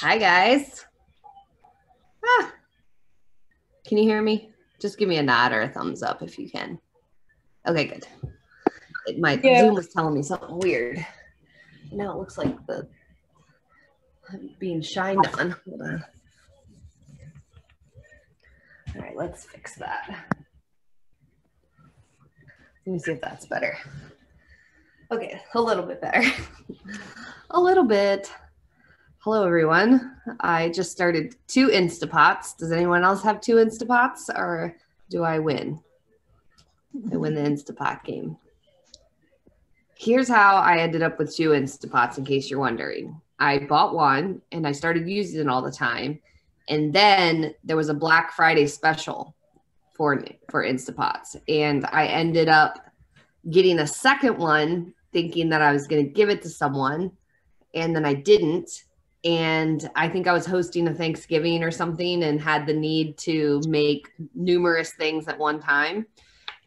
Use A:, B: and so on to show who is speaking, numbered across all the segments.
A: Hi, guys. Ah, can you hear me? Just give me a nod or a thumbs up if you can. Okay, good. My Zoom was telling me something weird. Now it looks like I'm being shined on. Hold on. All right, let's fix that. Let me see if that's better. Okay, a little bit better. A little bit. Hello, everyone. I just started 2 Instapots. Does anyone else have 2 Instapots, or do I win? I win the Instapot game. Here's how I ended up with 2 Instapots, in case you're wondering. I bought one, and I started using it all the time. And then there was a Black Friday special for Instapots. And I ended up getting a second one, thinking that I was going to give it to someone. And then I didn't. And I think I was hosting a Thanksgiving or something and had the need to make numerous things at one time.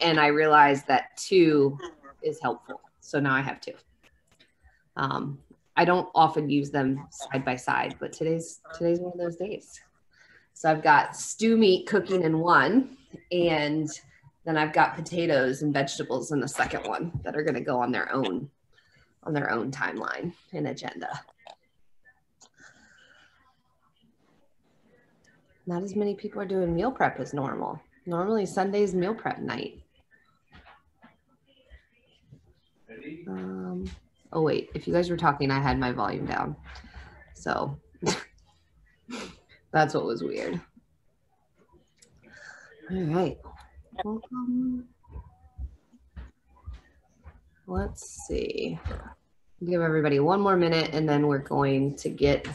A: And I realized that 2 is helpful. So now I have 2. I don't often use them side by side, but today's one of those days. So I've got stew meat cooking in one, and then I've got potatoes and vegetables in the second one that are going to go on their own timeline and agenda. Not as many people are doing meal prep as normal. Normally Sunday's meal prep night. Oh wait, if you guys were talking, I had my volume down. So that's what was weird. All right. Welcome. Let's see. Give everybody 1 more minute and then we're going to get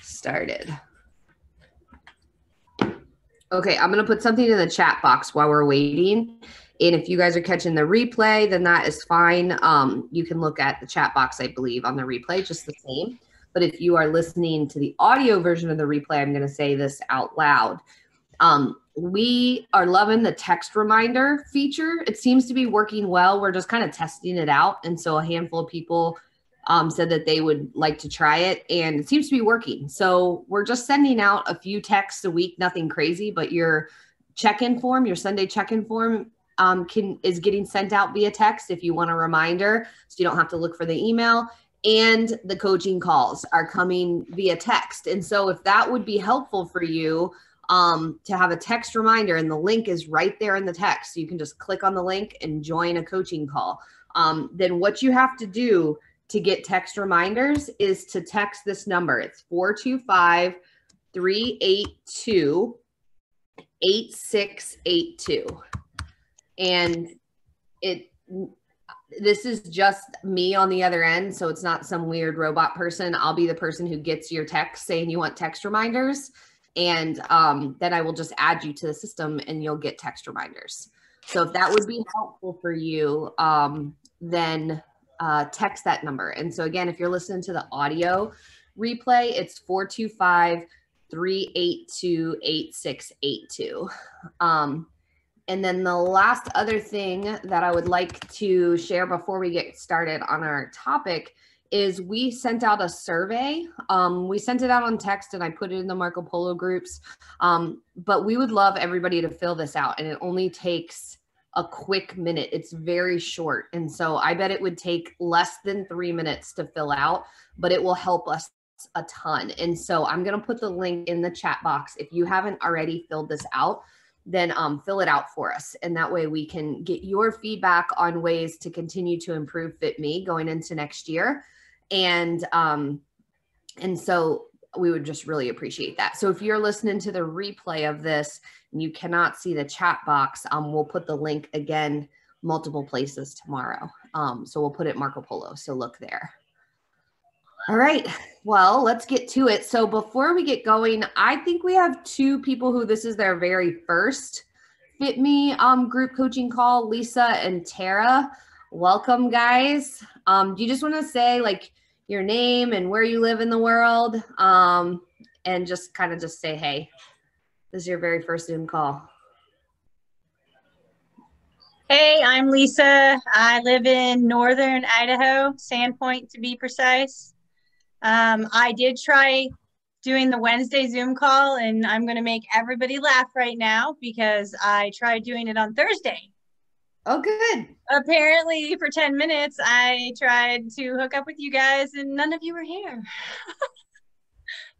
A: started. Okay, I'm going to put something in the chat box while we're waiting. And if you guys are catching the replay, then that is fine. You can look at the chat box, I believe, on the replay, just the same. But if you are listening to the audio version of the replay, I'm going to say this out loud. We are loving the text reminder feature. It seems to be working well. We're just kind of testing it out. And so a handful of people said that they would like to try it, and it seems to be working. So we're just sending out a few texts a week, nothing crazy, but your check-in form, your Sunday check-in form is getting sent out via text if you want a reminder, so you don't have to look for the email. And the coaching calls are coming via text. And so if that would be helpful for you to have a text reminder, and the link is right there in the text, so you can just click on the link and join a coaching call. Then what you have to do to get text reminders is to text this number. It's 425-382-8682. And this is just me on the other end, so it's not some weird robot person. I'll be the person who gets your text saying you want text reminders, and then I will just add you to the system and you'll get text reminders. So if that would be helpful for you, then text that number. And so again, if you're listening to the audio replay, it's 425-382-8682. And then the last other thing that I would like to share before we get started on our topic is we sent out a survey. We sent it out on text and I put it in the Marco Polo groups. But we would love everybody to fill this out, and it only takes a quick minute. It's very short. And so I bet it would take less than 3 minutes to fill out, but it will help us a ton. And so I'm going to put the link in the chat box. If you haven't already filled this out, then fill it out for us. And that way we can get your feedback on ways to continue to improve Fitme going into next year. And so we would just really appreciate that. So if you're listening to the replay of this and you cannot see the chat box, we'll put the link again multiple places tomorrow. So we'll put it Marco Polo. So look there. All right. Well, let's get to it. So before we get going, I think we have 2 people who this is their very first Fitme group coaching call, Lisa and Tara. Welcome, guys. Do you just want to say like your name and where you live in the world, and just kind of just say, hey, this is your very first Zoom call?
B: Hey, I'm Lisa. I live in northern Idaho, Sandpoint to be precise. I did try doing the Wednesday Zoom call, and I'm going to make everybody laugh right now because I tried doing it on Thursday.
A: Oh, good.
B: Apparently, for 10 minutes, I tried to hook up with you guys, and none of you were here.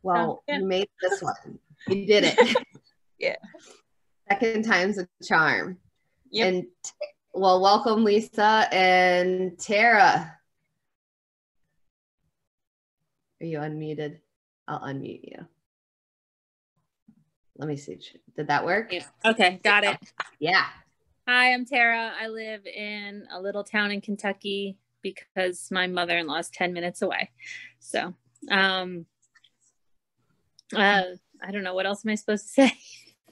A: Well,
B: yeah.
A: You made this one. You did it.
B: Yeah.
A: Second time's a charm.
B: Yep.
A: And well, welcome, Lisa and Tara. Are you unmuted? I'll unmute you. Let me see. Did that work?
C: Yeah. Okay, got it.
A: Yeah.
C: Hi, I'm Tara. I live in a little town in Kentucky because my mother-in-law is 10 minutes away. So, I don't know. What else am I supposed to say?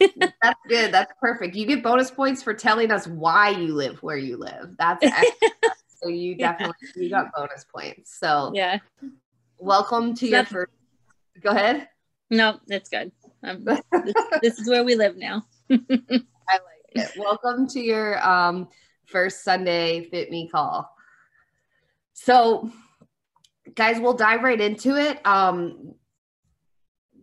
A: That's good. That's perfect. You get bonus points for telling us why you live where you live. That's excellent. So you definitely, you got bonus points. So
C: yeah.
A: Welcome to your first, go ahead.
C: No, it's good. This is where we live now.
A: I like it. Welcome to your first Sunday Fitme call. So guys, we'll dive right into it.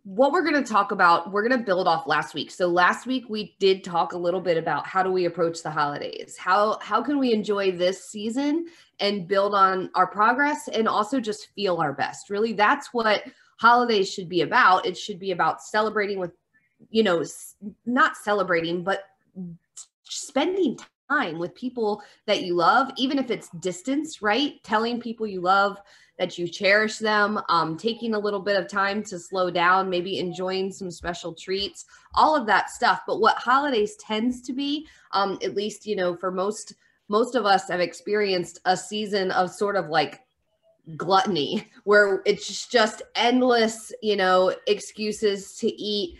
A: What we're going to talk about, we're going to build off last week. So last week we did talk a little bit about how do we approach the holidays? How can we enjoy this season and build on our progress and also just feel our best? Really, that's what holidays should be about. It should be about celebrating with, not celebrating, but spending time with people that you love, even if it's distance, right? Telling people you love, that you cherish them, taking a little bit of time to slow down, maybe enjoying some special treats, all of that stuff. But what holidays tends to be, at least, for most of us have experienced a season of sort of like gluttony where it's just endless, excuses to eat,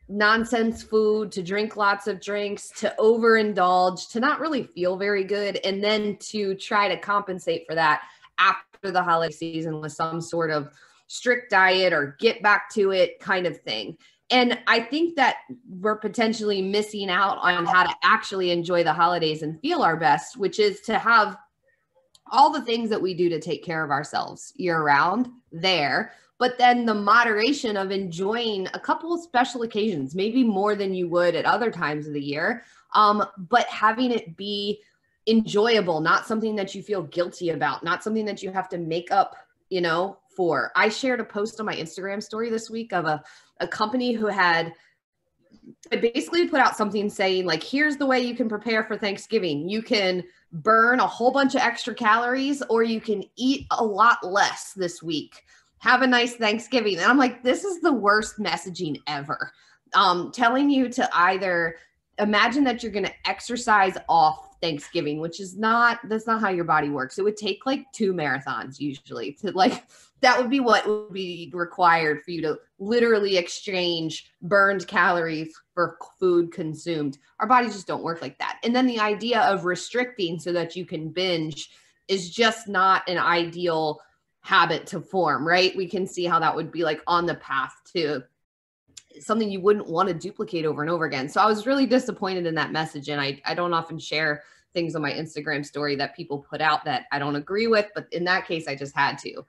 A: nonsense food, to drink lots of drinks, to overindulge, to not really feel very good, and then to try to compensate for that after the holiday season with some sort of strict diet or get back to it kind of thing. And I think that we're potentially missing out on how to actually enjoy the holidays and feel our best, which is to have all the things that we do to take care of ourselves year round there, but then the moderation of enjoying a couple of special occasions, maybe more than you would at other times of the year, but having it be enjoyable, not something that you feel guilty about, not something that you have to make up, for. I shared a post on my Instagram story this week of a company who had basically put out something saying like, here's the way you can prepare for Thanksgiving. You can burn a whole bunch of extra calories, or you can eat a lot less this week. Have a nice Thanksgiving. And I'm like, this is the worst messaging ever. Telling you to either imagine that you're going to exercise off Thanksgiving, which is that's not how your body works. It would take like 2 marathons usually to that would be what would be required for you to literally exchange burned calories for food consumed. Our bodies just don't work like that. And then the idea of restricting so that you can binge is just not an ideal habit to form, right? We can see how that would be like on the path to something you wouldn't want to duplicate over and over again. So I was really disappointed in that message. And I don't often share things on my Instagram story that people put out that I don't agree with, but in that case, I just had to.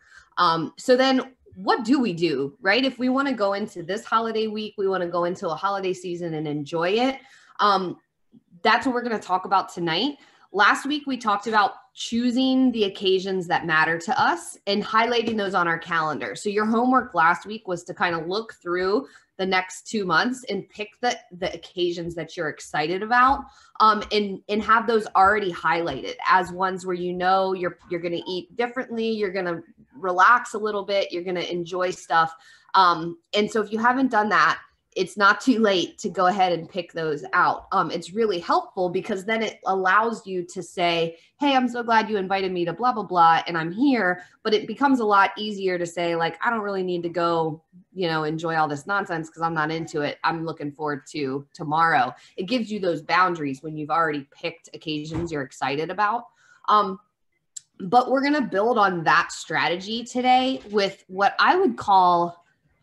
A: So then what do we do, right? If we want to go into this holiday week, we want to go into a holiday season and enjoy it. That's what we're going to talk about tonight. Last week, we talked about choosing the occasions that matter to us and highlighting those on our calendar. So your homework last week was to kind of look through the next 2 months and pick the occasions that you're excited about, and have those already highlighted as ones where you're going to eat differently, you're going to relax a little bit, you're going to enjoy stuff. And so if you haven't done that, it's not too late to go ahead and pick those out. It's really helpful because then it allows you to say, hey, I'm so glad you invited me to blah, blah, blah, and I'm here. But it becomes a lot easier to say, like, I don't really need to go, enjoy all this nonsense because I'm not into it. I'm looking forward to tomorrow. It gives you those boundaries when you've already picked occasions you're excited about. But we're going to build on that strategy today with what I would call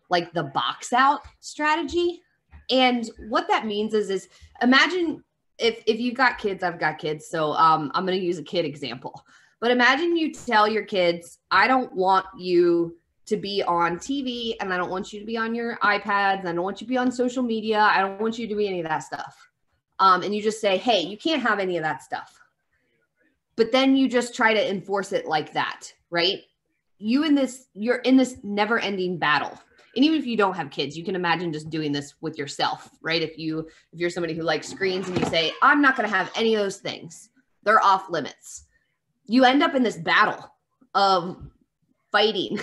A: like the box out strategy. And what that means is imagine if you've got kids, I've got kids. So I'm going to use a kid example, but imagine you tell your kids, I don't want you to be on TV, and I don't want you to be on your iPads, and I don't want you to be on social media. I don't want you to be any of that stuff. And you just say, hey, you can't have any of that stuff. But then you just try to enforce it like that, right? You're in this never ending battle. And even if you don't have kids, you can imagine just doing this with yourself, right? If you're somebody who likes screens and you say, I'm not going to have any of those things, they're off limits. You end up in this battle of fighting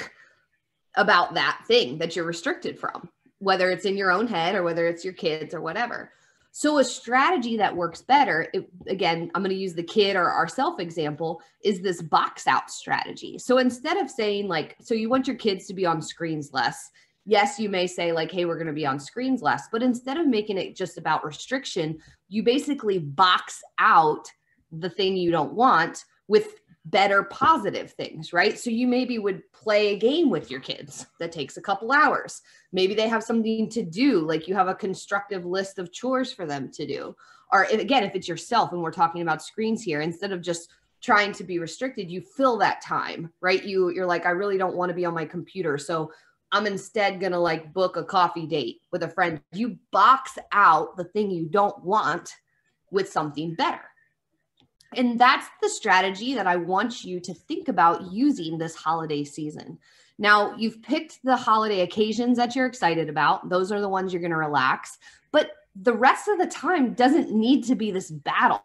A: about that thing that you're restricted from, whether it's in your own head or whether it's your kids or whatever. So a strategy that works better, again, I'm going to use the kid or ourself example, is this box out strategy. So instead of saying like, so you want your kids to be on screens less. Yes, you may say like, hey, we're going to be on screens less, but instead of making it just about restriction, you basically box out the thing you don't want with better positive things, right? So you maybe would play a game with your kids that takes a couple hours. Maybe they have something to do, like you have a constructive list of chores for them to do. Or again, if it's yourself and we're talking about screens here, instead of just trying to be restricted, you fill that time, right? You're like, I really don't want to be on my computer. So I'm instead going to like book a coffee date with a friend. You box out the thing you don't want with something better. And that's the strategy that I want you to think about using this holiday season. Now, you've picked the holiday occasions that you're excited about. Those are the ones you're going to relax. But the rest of the time doesn't need to be this battle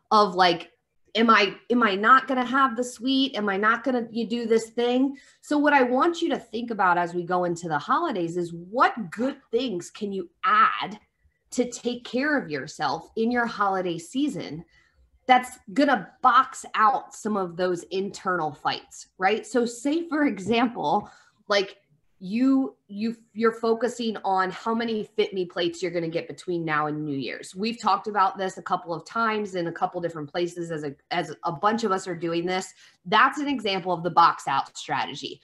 A: of like, am I not going to have the sweet? Am I not going to do this thing? So what I want you to think about as we go into the holidays is what good things can you add to take care of yourself in your holiday season that's going to box out some of those internal fights, right? So say, for example, like you're focusing on how many Fitme plates you're going to get between now and New Year's. We've talked about this a couple of times in a couple different places as a bunch of us are doing this. That's an example of the box out strategy.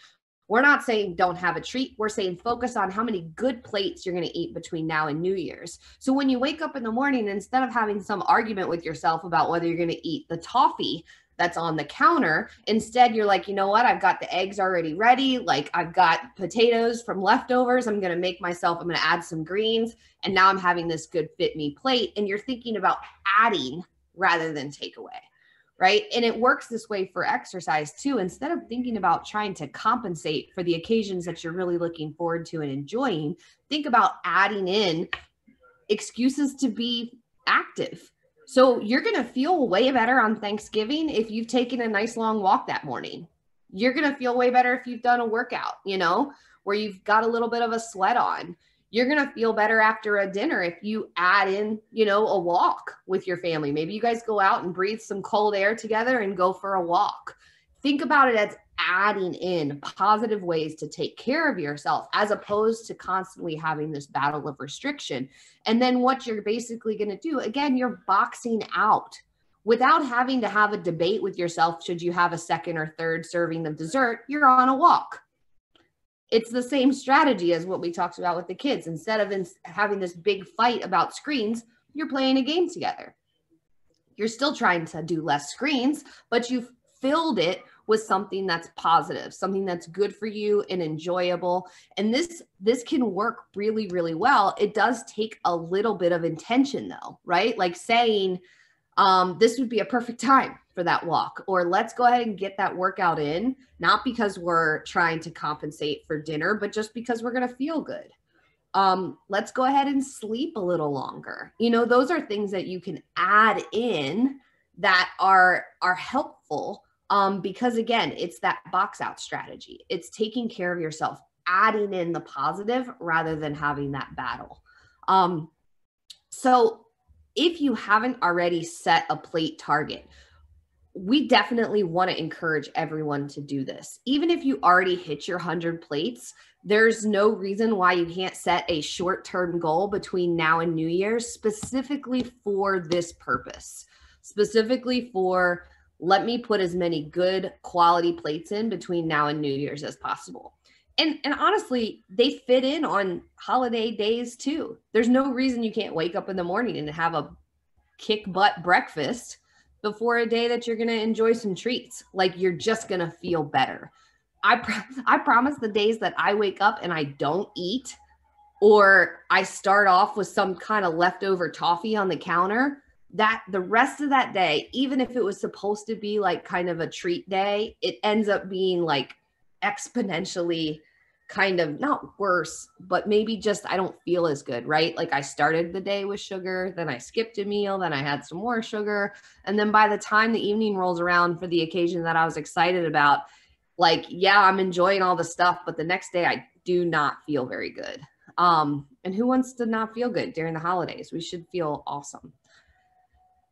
A: We're not saying don't have a treat. We're saying focus on how many good plates you're going to eat between now and New Year's. So when you wake up in the morning, instead of having some argument with yourself about whether you're going to eat the toffee that's on the counter, instead you're like, you know what? I've got the eggs already ready. Like I've got potatoes from leftovers. I'm going to add some greens. And now I'm having this good Fitme plate. And you're thinking about adding rather than take away. Right. And it works this way for exercise too. Instead of thinking about trying to compensate for the occasions that you're really looking forward to and enjoying, think about adding in excuses to be active. So you're going to feel way better on Thanksgiving if you've taken a nice long walk that morning. You're going to feel way better if you've done a workout, where you've got a little bit of a sweat on. You're going to feel better after a dinner if you add in, a walk with your family. Maybe you guys go out and breathe some cold air together and go for a walk. Think about it as adding in positive ways to take care of yourself as opposed to constantly having this battle of restriction. And then what you're basically going to do, again, you're boxing out without having to have a debate with yourself. Should you have a second or third serving of dessert? You're on a walk. It's the same strategy as what we talked about with the kids. Instead of having this big fight about screens, you're playing a game together. You're still trying to do less screens, but you've filled it with something that's positive, something that's good for you and enjoyable. And this can work really, really well. It does take a little bit of intention though, right? Like saying, this would be a perfect time for that walk, or let's go ahead and get that workout in, not because we're trying to compensate for dinner, but just because we're going to feel good. Let's go ahead and sleep a little longer. Those are things that you can add in that are helpful. Because again, it's that box out strategy. It's taking care of yourself, adding in the positive rather than having that battle. So if you haven't already set a plate target, we definitely want to encourage everyone to do this. Even if you already hit your 100 plates, there's no reason why you can't set a short-term goal between now and New Year's specifically for this purpose, specifically for let me put as many good quality plates in between now and New Year's as possible. And honestly, they fit in on holiday days too. There's no reason you can't wake up in the morning and have a kick butt breakfast before a day that you're going to enjoy some treats. Like you're just going to feel better. I promise the days that I wake up and I don't eat, or I start off with some kind of leftover toffee on the counter, that the rest of that day, even if it was supposed to be like kind of a treat day, it ends up being like exponentially kind of not worse, but maybe just I don't feel as good, right? Like I started the day with sugar, then I skipped a meal, then I had some more sugar. And then by the time the evening rolls around for the occasion that I was excited about, like, yeah, I'm enjoying all the stuff, but the next day I do not feel very good. And who wants to not feel good during the holidays? We should feel awesome.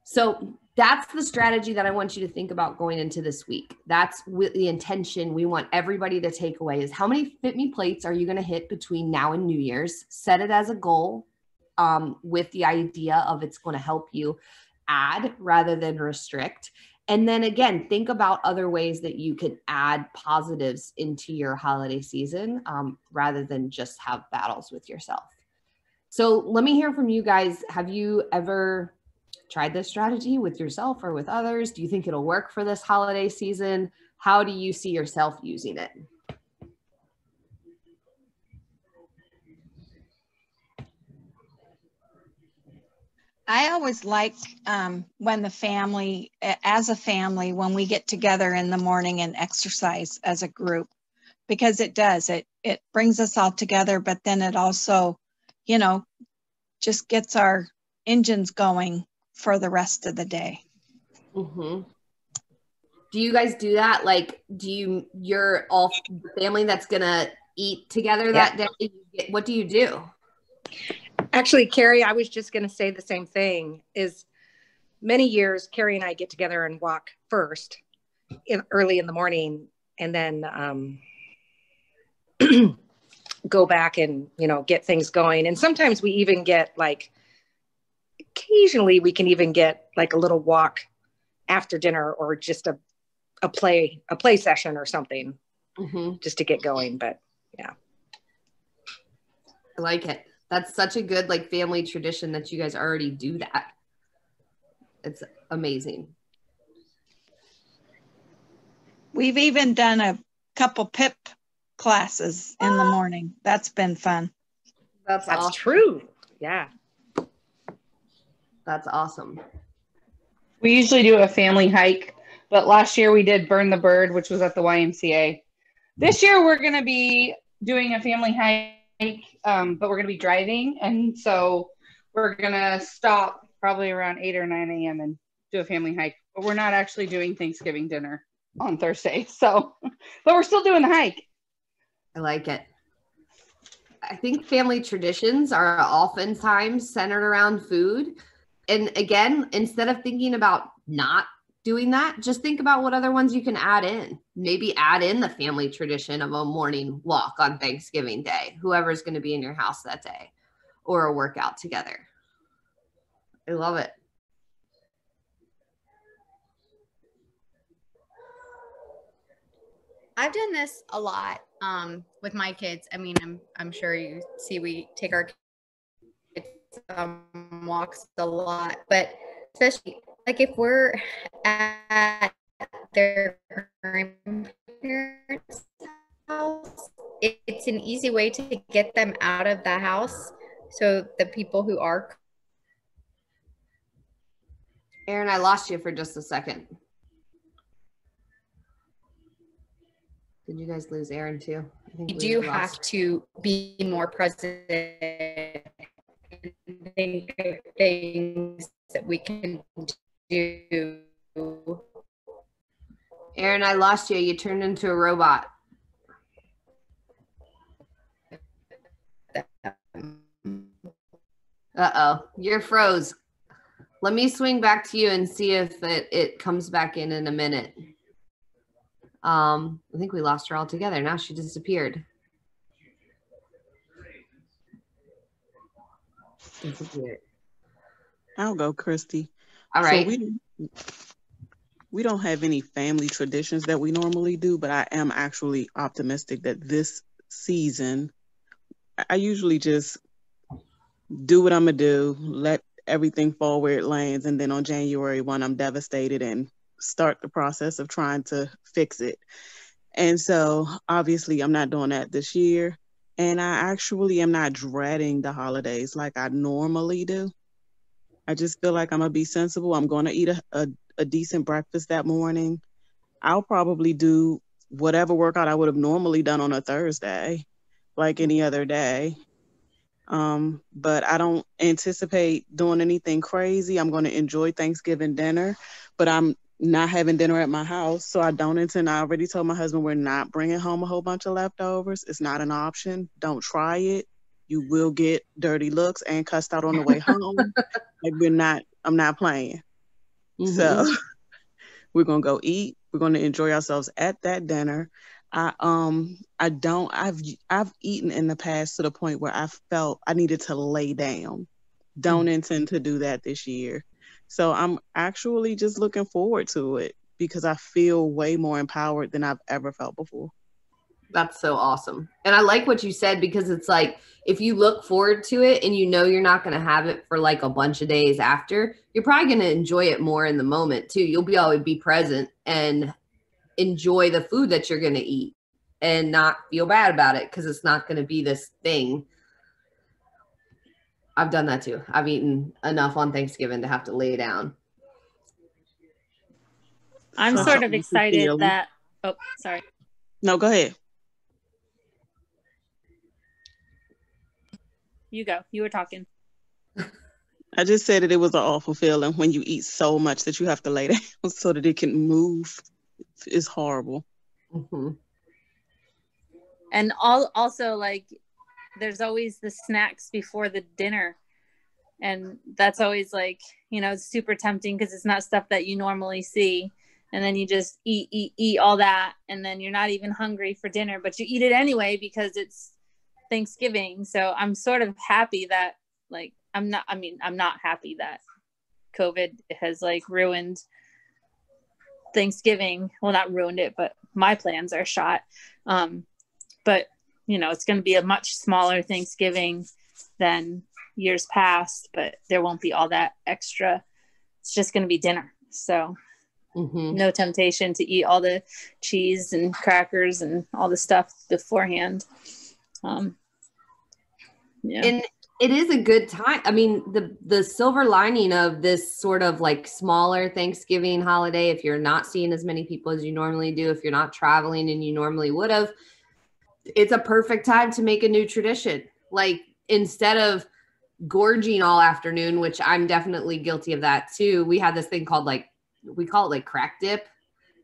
A: So that's the strategy that I want you to think about going into this week. That's with the intention we want everybody to take away is how many Fitme plates are you going to hit between now and New Year's? Set it as a goal with the idea of it's going to help you add rather than restrict. And then again, think about other ways that you can add positives into your holiday season rather than just have battles with yourself. So let me hear from you guys. Have you ever tried this strategy with yourself or with others? Do you think it'll work for this holiday season? How do you see yourself using it?
D: I always like when the family, as a family, when we get together in the morning and exercise as a group, because it does, it brings us all together, but then it also, you know, just gets our engines going for the rest of the day.
A: Mm-hmm. Do you guys do that? Like, you're all the family that's gonna eat together that day? What do you do?
E: Actually, Carrie, I was just going to say the same thing. Is many years, Carrie and I get together and walk first early in the morning, and then go back and, get things going. And sometimes we even get occasionally we can even get like a little walk after dinner or just a play session or something just to get going. But yeah.
A: I like it. That's such a good family tradition that you guys already do that. It's amazing.
D: We've even done a couple PIP classes in the morning. That's been fun.
A: That's awesome.
E: True. Yeah.
A: That's awesome.
F: We usually do a family hike, but last year we did Burn the Bird, which was at the YMCA. This year we're going to be doing a family hike, but we're going to be driving. And so we're going to stop probably around 8 or 9 a.m. and do a family hike. But we're not actually doing Thanksgiving dinner on Thursday. So, but we're still doing the hike.
A: I like it. I think family traditions are oftentimes centered around food. And again, instead of thinking about not doing that, just think about what other ones you can add in. Maybe add in the family tradition of a morning walk on Thanksgiving Day, whoever's going to be in your house that day, or a workout together. I love it.
G: I've done this a lot with my kids. I mean, I'm sure you see we take our kids walks a lot, but especially if we're at their grandparents' house, it's an easy way to get them out of the house. So the people who are.
A: Erin, I lost you for just a second. Did you guys lose Erin too? I think
G: we do have to be more present and think of things that we can do.
A: Erin, I lost you. You turned into a robot. Uh-oh, you're froze. Let me swing back to you and see if it comes back in a minute. I think we lost her altogether. Now she disappeared.
H: I'll go, Christy.
A: All right.
H: So we don't have any family traditions that we normally do, but I am actually optimistic that this season, I usually just do what I'm going to do, let everything fall where it lands, and then on January 1, I'm devastated and start the process of trying to fix it. And so obviously I'm not doing that this year. And I actually am not dreading the holidays like I normally do. I just feel like I'm going to be sensible. I'm going to eat a decent breakfast that morning. I'll probably do whatever workout I would have normally done on a Thursday, like any other day. But I don't anticipate doing anything crazy. I'm going to enjoy Thanksgiving dinner, but I'm not having dinner at my house. So I don't intend, I already told my husband we're not bringing home a whole bunch of leftovers. It's not an option. Don't try it. You will get dirty looks and cussed out on the way home. Like I'm not playing.
A: Mm-hmm.
H: So we're going to go eat. We're going to enjoy ourselves at that dinner. I've eaten in the past to the point where I felt I needed to lay down. Don't intend to do that this year. So I'm actually just looking forward to it because I feel way more empowered than I've ever felt before.
A: That's so awesome. And I like what you said, because it's like, if you look forward to it and you know you're not going to have it for like a bunch of days after, you're probably going to enjoy it more in the moment too. You'll be able to be present and enjoy the food that you're going to eat and not feel bad about it, because it's not going to be this thing. I've done that too. I've eaten enough on Thanksgiving to have to lay down.
C: I'm sort of excited that, oh, sorry.
H: No, go ahead.
C: You go. You were talking.
H: I just said that it was an awful feeling when you eat so much that you have to lay down so that it can move. It's horrible.
A: Mm-hmm.
C: And also, like, there's always the snacks before the dinner. And that's always like, you know, it's super tempting because it's not stuff that you normally see. And then you just eat all that. And then you're not even hungry for dinner, but you eat it anyway because it's Thanksgiving. So I'm sort of happy that, like, I'm not happy that COVID has like ruined Thanksgiving. Well, not ruined it, but my plans are shot. But you know, it's going to be a much smaller Thanksgiving than years past, but there won't be all that extra. It's just going to be dinner. So no temptation to eat all the cheese and crackers and all the stuff beforehand. Yeah.
A: And it is a good time. I mean, the silver lining of this sort of like smaller Thanksgiving holiday, if you're not seeing as many people as you normally do, if you're not traveling and you normally would have, it's a perfect time to make a new tradition. Like, instead of gorging all afternoon, which I'm definitely guilty of that too. We had this thing called, like, we call it like crack dip,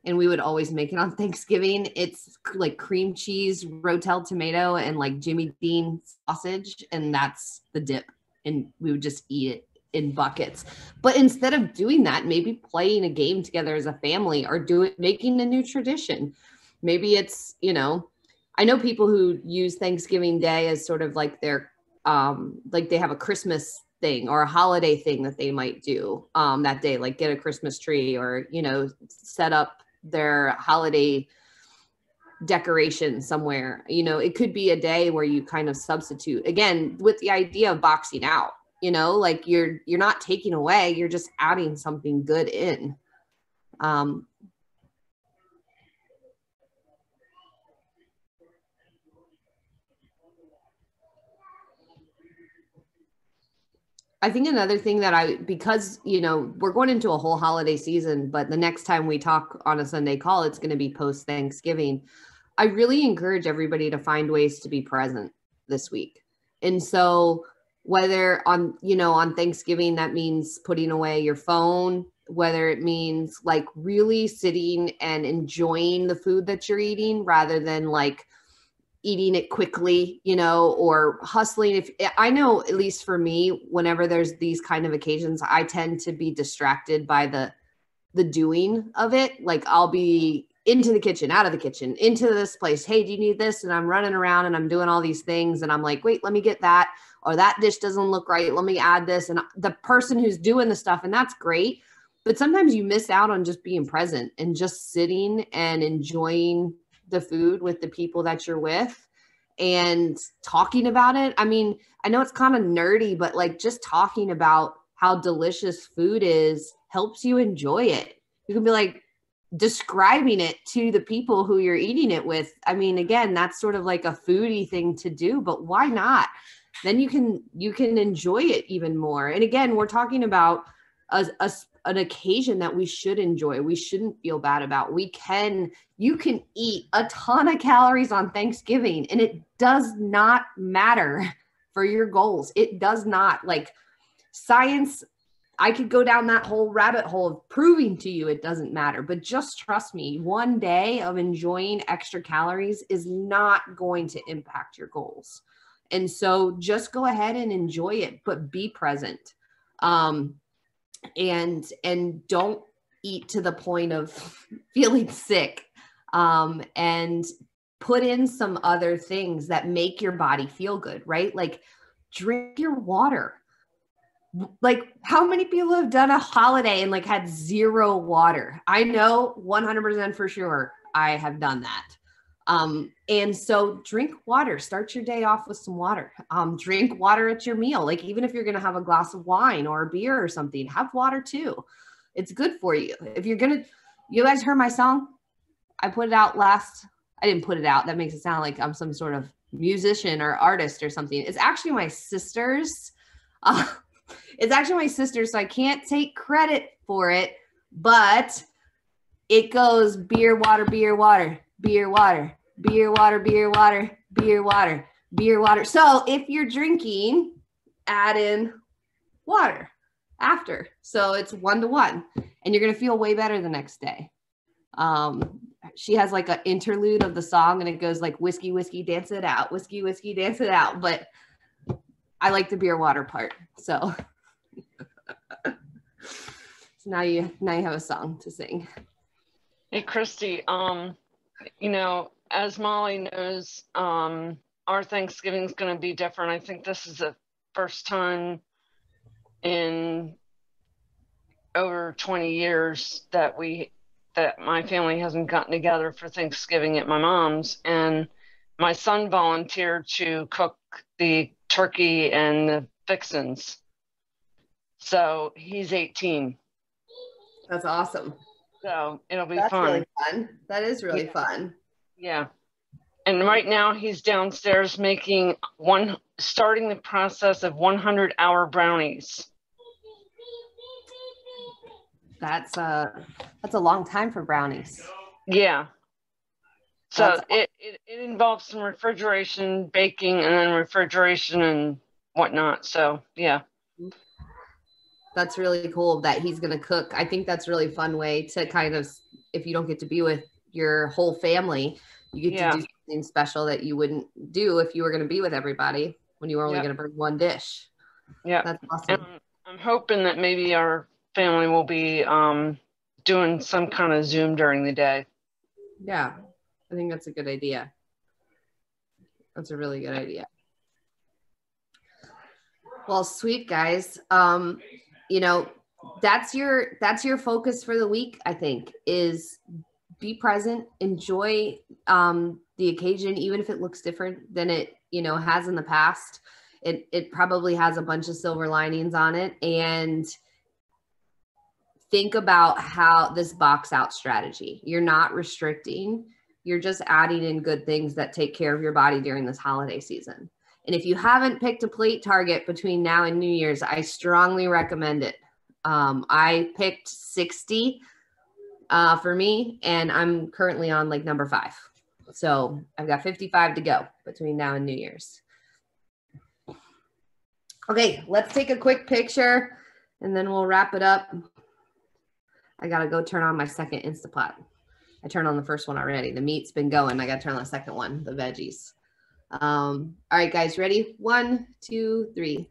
A: and we would always make it on Thanksgiving. It's like cream cheese, Rotel tomato, and like Jimmy Dean sausage, and that's the dip. And we would just eat it in buckets. But instead of doing that, maybe playing a game together as a family, or making a new tradition. Maybe it's, you know, I know people who use Thanksgiving Day as sort of like their like they have a Christmas thing or a holiday thing that they might do that day, like get a Christmas tree, or, you know, set up their holiday decoration somewhere. You know, it could be a day where you kind of substitute, again, with the idea of boxing out, you know, like you're not taking away, you're just adding something good in. I think another thing that because, you know, we're going into a whole holiday season, but the next time we talk on a Sunday call, it's going to be post Thanksgiving. I really encourage everybody to find ways to be present this week. And so whether on Thanksgiving, that means putting away your phone, whether it means like really sitting and enjoying the food that you're eating rather than like eating it quickly, you know, or hustling. If I know, at least for me, whenever there's these kind of occasions, I tend to be distracted by the doing of it. Like, I'll be into the kitchen, out of the kitchen, into this place. Hey, do you need this? And I'm running around and I'm doing all these things. And I'm like, wait, let me get that. Or that dish doesn't look right. Let me add this. And the person who's doing the stuff, and that's great. But sometimes you miss out on just being present and just sitting and enjoying the food with the people that you're with and talking about it. I mean, I know it's kind of nerdy, but like just talking about how delicious food is helps you enjoy it. You can be like, describing it to the people who you're eating it with. I mean, again, that's sort of like a foodie thing to do, but why not? Then you can enjoy it even more. And again, we're talking about an occasion that we should enjoy. We shouldn't feel bad about. You can eat a ton of calories on Thanksgiving, and it does not matter for your goals. It does not. Like, science, I could go down that whole rabbit hole of proving to you it doesn't matter, but just trust me, one day of enjoying extra calories is not going to impact your goals. And so just go ahead and enjoy it, but be present. And don't eat to the point of feeling sick, and put in some other things that make your body feel good, right? Like, drink your water. Like, how many people have done a holiday and like had zero water? I know 100% for sure I have done that. And so drink water, start your day off with some water. Drink water at your meal. Like, even if you're going to have a glass of wine or a beer or something, have water too. It's good for you. If you're going to, you guys heard my song? I put it out I didn't put it out. That makes it sound like I'm some sort of musician or artist or something. It's actually my sister's. It's actually my sister's, so I can't take credit for it, but it goes beer, water, beer, water, beer, water, beer, water, beer, water, beer, water, beer, water. So if you're drinking, add in water after. So it's 1 to 1, and you're going to feel way better the next day. She has like an interlude of the song, and it goes like whiskey, whiskey, dance it out, whiskey, whiskey, dance it out. But I like the beer water part. So, so now you have a song to sing.
I: Hey, Christy, as Molly knows, our Thanksgiving is going to be different. I think this is the first time in over 20 years that my family hasn't gotten together for Thanksgiving at my mom's, and my son volunteered to cook the turkey and the fixins. So he's 18.
A: That's awesome.
I: So it'll be
A: That's
I: fun.
A: Really fun. That is really fun.
I: Yeah. And right now he's downstairs starting the process of 100-hour brownies.
A: That's a long time for brownies.
I: Yeah. So it involves some refrigeration, baking, and then refrigeration and whatnot. So yeah.
A: That's really cool that he's going to cook. I think that's a really fun way to kind of, if you don't get to be with your whole family, you get to do something special that you wouldn't do if you were going to be with everybody when you were only going to bring one dish.
I: Yeah.
A: That's awesome.
I: And I'm hoping that maybe our family will be doing some kind of Zoom during the day.
A: Yeah. I think that's a good idea. That's a really good idea. Well, sweet guys. That's your focus for the week, I think, is be present, enjoy the occasion, even if it looks different than it, has in the past. It probably has a bunch of silver linings on it, and think about how this box out strategy, you're not restricting, you're just adding in good things that take care of your body during this holiday season. And if you haven't picked a plate target between now and New Year's, I strongly recommend it. I picked 60 for me, and I'm currently on like number 5. So I've got 55 to go between now and New Year's. Okay, let's take a quick picture and then we'll wrap it up. I got to go turn on my second Instapot. I turned on the first one already. The meat's been going. I got to turn on the second one, the veggies. All right, guys, ready? 1, 2, 3.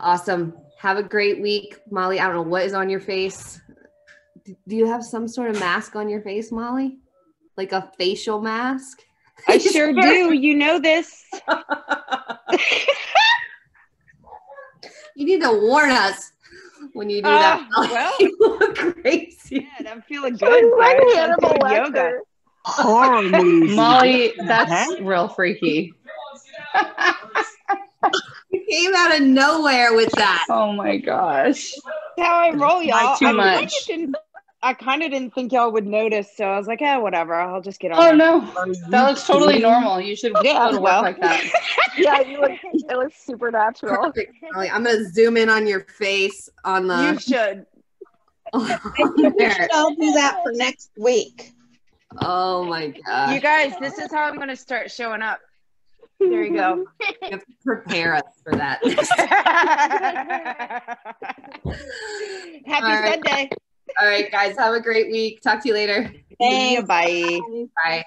A: Awesome. Have a great week. Molly, I don't know what is on your face. Do you have some sort of mask on your face, Molly? Like a facial mask?
J: I sure do. You know this.
A: You need to warn us when you do that.
J: Well,
A: you look crazy.
J: Yeah, I'm feeling good. I'm doing yoga.
H: Horror movies.
F: Molly, that's real freaky.
A: You came out of nowhere with that.
F: Oh my gosh.
J: That's how I roll, y'all.
F: Too much.
J: I kind of didn't think y'all would notice, so I was like, whatever. I'll just get on.
F: Oh
J: there.
F: no, that looks totally normal. You should
J: Yeah,
F: go to work
J: well.
F: like that.
K: Yeah, it looks super natural.
A: Perfect, Molly. I'm gonna zoom in on your face on the.
J: You should.
D: We should all do that for next week.
A: Oh my gosh.
J: You guys, this is how I'm going to start showing up. There you go.
A: You have to prepare us for that.
J: Happy Sunday.
A: All right, guys. Have a great week. Talk to you later.
J: Thanks. Bye.
A: Bye.